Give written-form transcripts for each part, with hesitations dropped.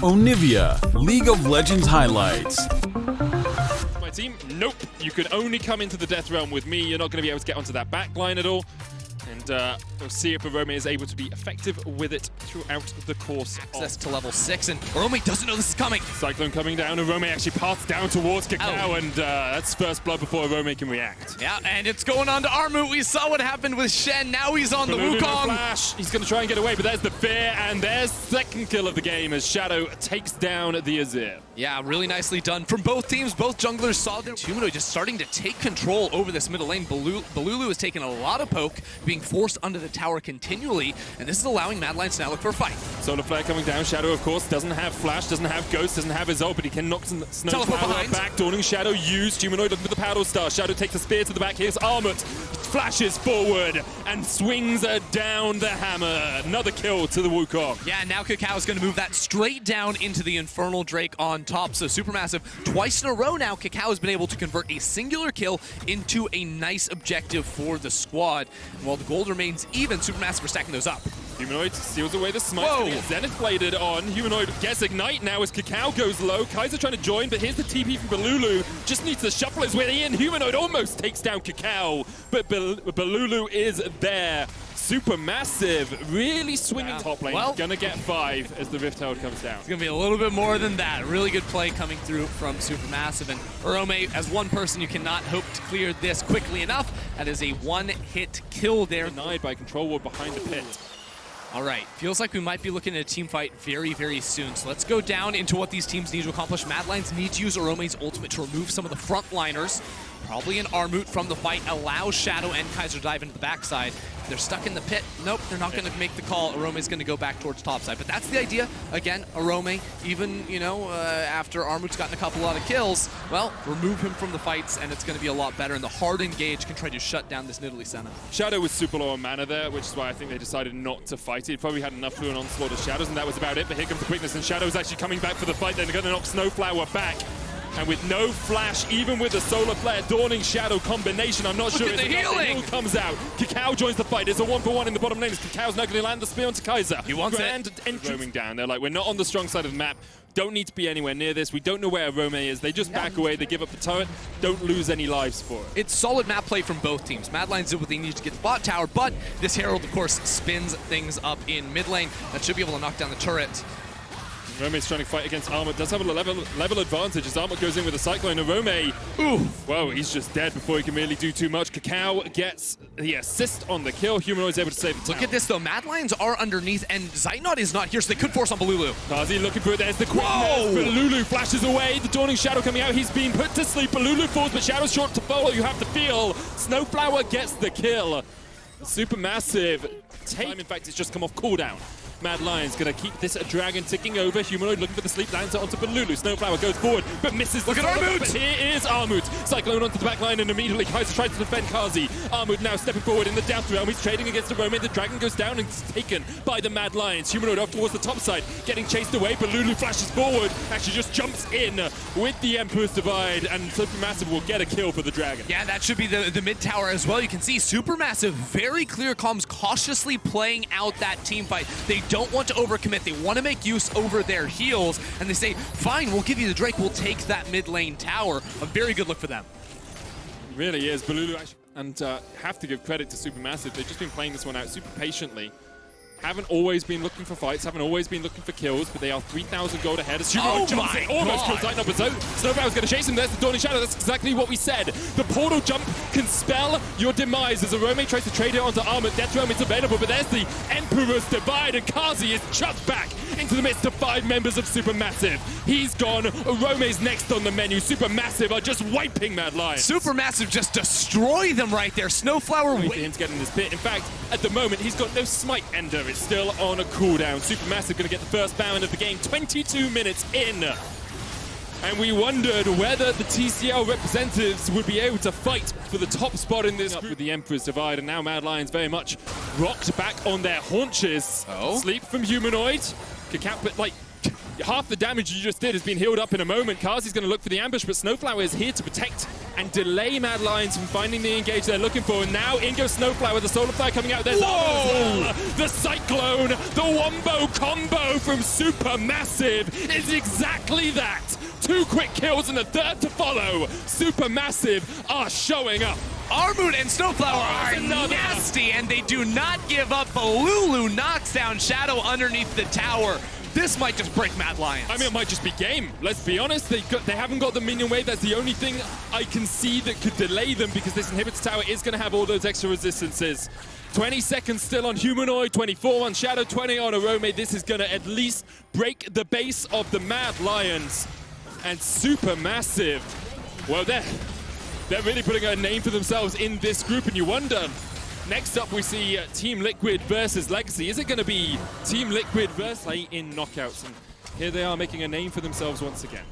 Onivia, League of Legends highlights. My team, nope. You can only come into the Death Realm with me. You're not going to be able to get onto that back line at all. And we'll see if Rome is able to be effective with it throughout the course. Access to level 6, and Rome doesn't know this is coming. Cyclone coming down, and Rome actually paths down towards Cacao, and that's first blood before Rome can react. Yeah, and it's going on to Armut. We saw what happened with Shen. Now he's on the Wukong. Flash. He's going to try and get away, but there's the fear, and there's second kill of the game as Shadow takes down the Azir. Yeah, really nicely done from both teams. Both junglers saw their Humanoid just starting to take control over this middle lane. Balulu has taken a lot of poke, being forced under the tower continually, and this is allowing Mad Lions to now look for a fight. Solar Flare coming down. Shadow, of course, doesn't have Flash, doesn't have Ghost, doesn't have his ult, but he can knock some Snowflower back. Dawning Shadow used. Humanoid looking for the Paddle Star. Shadow takes the spear to the back. Here's Armut. Flashes forward and swings down the hammer. Another kill to the Wukong. Yeah, now Cacao is going to move that straight down into the Infernal Drake on top. So SuperMassive, twice in a row now, Cacao has been able to convert a singular kill into a nice objective for the squad. And while the gold remains even, SuperMassive are stacking those up. Humanoid steals away the smite. Zenith bladed on. Humanoid gets Ignite now as Cacao goes low. Kaiser trying to join, but here's the TP from Balulu. Just needs to shuffle his way in. Humanoid almost takes down Cacao, but Balulu is there. SuperMassive really swinging top lane. Well, gonna get 5 as the Rift Herald comes down. It's gonna be a little bit more than that. Really good play coming through from SuperMassive, and Rome, as one person, you cannot hope to clear this quickly enough. That is a one-hit kill there. Denied by Control Ward behind the pit. All right, feels like we might be looking at a team fight very, very soon. So let's go down into what these teams need to accomplish. Mad Lions need to use Orome's ultimate to remove some of the frontliners. Probably an Armut from the fight, allows Shadow and Kaiser to dive into the backside. If they're stuck in the pit, nope, they're not going to make the call. Orome's going to go back towards topside. But that's the idea. Again, Orome, even, after Armut's gotten a lot of kills, well, remove him from the fights, and it's going to be a lot better. And the hard engage can try to shut down this Nidalee Senna. Shadow was super low on mana there, which is why I think they decided not to fight it. He probably had enough fluid onslaught of Shadows, and that was about it. But here comes the quickness, and Shadow's actually coming back for the fight. They're going to knock Snowflower back. And with no Flash, even with the Solar Flare, Dawning Shadow combination, I'm not sure if the healing comes out. Cacao joins the fight. It's a 1-for-1 in the bottom lane. Cacao's now going to land the spear onto Kaiser. He wants roaming down. They're like, we're not on the strong side of the map. Don't need to be anywhere near this. We don't know where Rome is. They just back away. They give up the turret. Don't lose any lives for it. It's solid map play from both teams. Mad Lions did what they need to get the bot tower, but this Herald, of course, spins things up in mid lane. That should be able to knock down the turret. Rome's trying to fight against Armut. Does have a level advantage as Armut goes in with a Cyclone. And Rome, well, he's just dead before he can really do too much. Cacao gets the assist on the kill. Humanoid's able to save the tower. Look at this, though. Mad Lions are underneath, and Zeitnot is not here, so they could force on Balulu. Kazi looking for it. There's the quickness. Balulu flashes away. The Dawning Shadow coming out. He's being put to sleep. Balulu falls, but Shadow's short to follow. You have to feel. Snowflower gets the kill. SuperMassive time. In fact, it's just come off cooldown. Mad Lions gonna keep this dragon ticking over. Humanoid looking for the sleep, lands onto Balulu. Snowflower goes forward, but misses. Look at Armut! But here is Armut. Cyclone onto the back line, and immediately Kaiser tries to defend Kazi. Armut now stepping forward in the Death Realm. He's trading against the Roman. The dragon goes down and is taken by the Mad Lions. Humanoid off towards the top side, getting chased away. Balulu flashes forward, actually just jumps in with the Emperor's Divide, and SuperMassive will get a kill for the dragon. Yeah, that should be the mid tower as well. You can see SuperMassive, very clear comms, cautiously playing out that team fight. They don't want to overcommit. They want to make use over their heals, and they say, fine, we'll give you the Drake. We'll take that mid lane tower. A very good look for them. It really is. Balulu actually, and have to give credit to SuperMassive. They've just been playing this one out super patiently. Haven't always been looking for fights, haven't always been looking for kills, but they are 3,000 gold ahead. As Humanoid jumps in, almost kills Zeitnot, but Snowflower's going to chase him. There's the Dawning Shadow. That's exactly what we said. The portal jump can spell your demise as Orome tries to trade it onto Armut. Death Realm is available, but there's the Emperor's Divide, and Kazi is chucked back into the midst of 5 members of SuperMassive. He's gone. Orome's next on the menu. SuperMassive are just wiping Mad Lions. SuperMassive just destroy them right there. Snowflower waiting for him to get in this pit. In fact, at the moment, he's got no smite ender. It's still on a cooldown. SuperMassive going to get the first Baron of the game 22 minutes in. And we wondered whether the TCL representatives would be able to fight for the top spot in this group with the Emperor's Divide. And now Mad Lions very much rocked back on their haunches. Sleep from Humanoid. Cacao, but like, half the damage you just did has been healed up in a moment. Kazi's going to look for the ambush, but Snowflower is here to protect and delay Mad Lions from finding the engage they're looking for. And now in goes Snowflower, the Solar Flare coming out. There's Armor as well. The Cyclone, the Wombo combo from SuperMassive is exactly that. 2 quick kills and a third to follow. SuperMassive are showing up. Armut and Snowflower are another. nasty, and they do not give up. Balulu knocks down Shadow underneath the tower. This might just break Mad Lions. I mean, it might just be game. Let's be honest. They haven't got the minion wave. That's the only thing I can see that could delay them, because this inhibitor tower is going to have all those extra resistances. 20 seconds still on Humanoid, 24 on Shadow, 20 on Arome. This is going to at least break the base of the Mad Lions. And SuperMassive, well, they're really putting a name for themselves in this group, and you wonder. Next up, we see Team Liquid versus Legacy. Is it going to be Team Liquid versus in knockouts? And here they are making a name for themselves once again.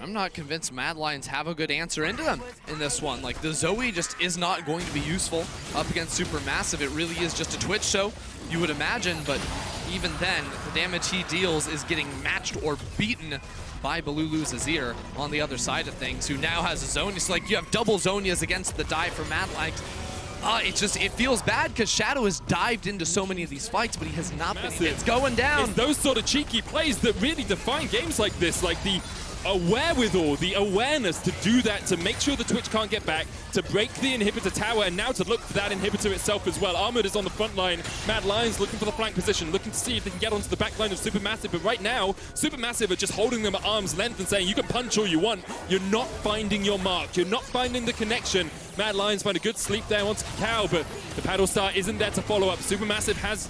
I'm not convinced Mad Lions have a good answer into them in this one. Like, the Zoe just is not going to be useful up against SuperMassive. It really is just a Twitch show, you would imagine, but even then, the damage he deals is getting matched or beaten by Balulu's Azir on the other side of things, who now has a Zone. It's like you have double Zonias against the dive for Mad Lions. It feels bad because Shadow has dived into so many of these fights, but he has not been. It's going down. It's those sort of cheeky plays that really define games like this, like the wherewithal, the awareness to do that, to make sure the Twitch can't get back, to break the inhibitor tower, and now to look for that inhibitor itself as well. Armored is on the front line. Mad Lions looking for the flank position, looking to see if they can get onto the back line of SuperMassive, but right now, SuperMassive are just holding them at arm's length and saying, you can punch all you want. You're not finding your mark. You're not finding the connection. Mad Lions find a good sleep there onto Cacao, but the Paddle Star isn't there to follow up. SuperMassive has,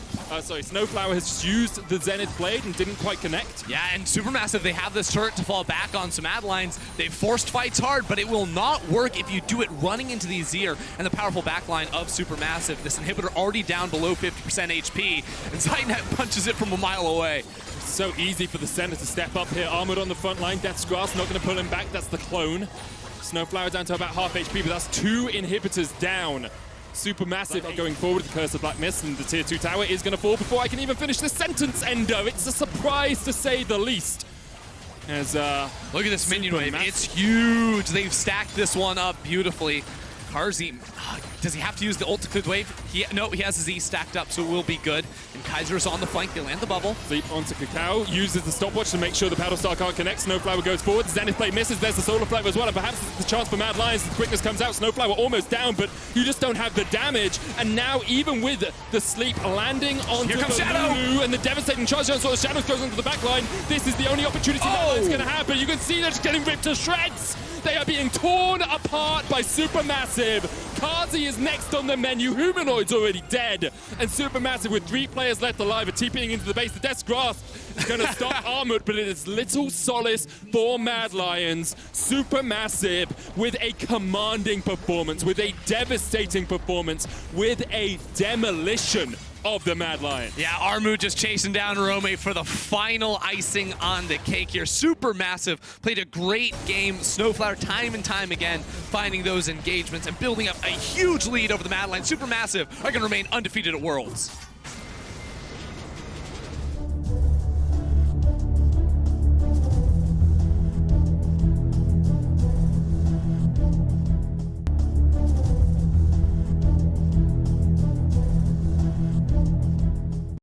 Snowflower has just used the Zenith Blade and didn't quite connect. Yeah, and SuperMassive, they have this turret to fall back on some Mad Lions. They've forced fights hard, but it will not work if you do it running into the Azir and the powerful backline of SuperMassive. This inhibitor already down below 50% HP, and Zaynet punches it from a mile away. So easy for the center to step up here. Armored on the front line. Death's Grasp not going to pull him back. That's the clone. Snowflower down to about half HP, but that's 2 inhibitors down. SuperMassive are going forward with the Curse of Black Mist, and the Tier 2 tower is going to fall before I can even finish this sentence, Endo. It's a surprise to say the least. As look at this minion wave. It's huge. They've stacked this one up beautifully. Karzi, does he have to use the ult wave? No, he has his E stacked up, so it will be good. And Kaiser's on the flank. They land the bubble. Sleep onto Cacao, uses the stopwatch to make sure the Paddle Star can't connect. Snowflower goes forward. Zenith Blade misses. There's the Solar Flare as well. And perhaps it's the chance for Mad Lions. The quickness comes out. Snowflower almost down, but you just don't have the damage. And now, even with the sleep landing onto Balulu and the devastating charge down, so the Shadows goes onto the back line. This is the only opportunity Mad Lions going to have, but you can see they're just getting ripped to shreds. They are being torn apart by SuperMassive. Karzi is next on the menu. Humanoid's already dead. And SuperMassive, with 3 players left alive, are TPing into the base. The Death's Grasp is going to stop Armored, but it is little solace for Mad Lions. SuperMassive with a commanding performance, with a devastating performance, with a demolition of the Mad Lion. Yeah, Armu just chasing down Rome for the final icing on the cake here. SuperMassive played a great game. Snowflower time and time again finding those engagements and building up a huge lead over the Mad Lion. SuperMassive are going to remain undefeated at Worlds.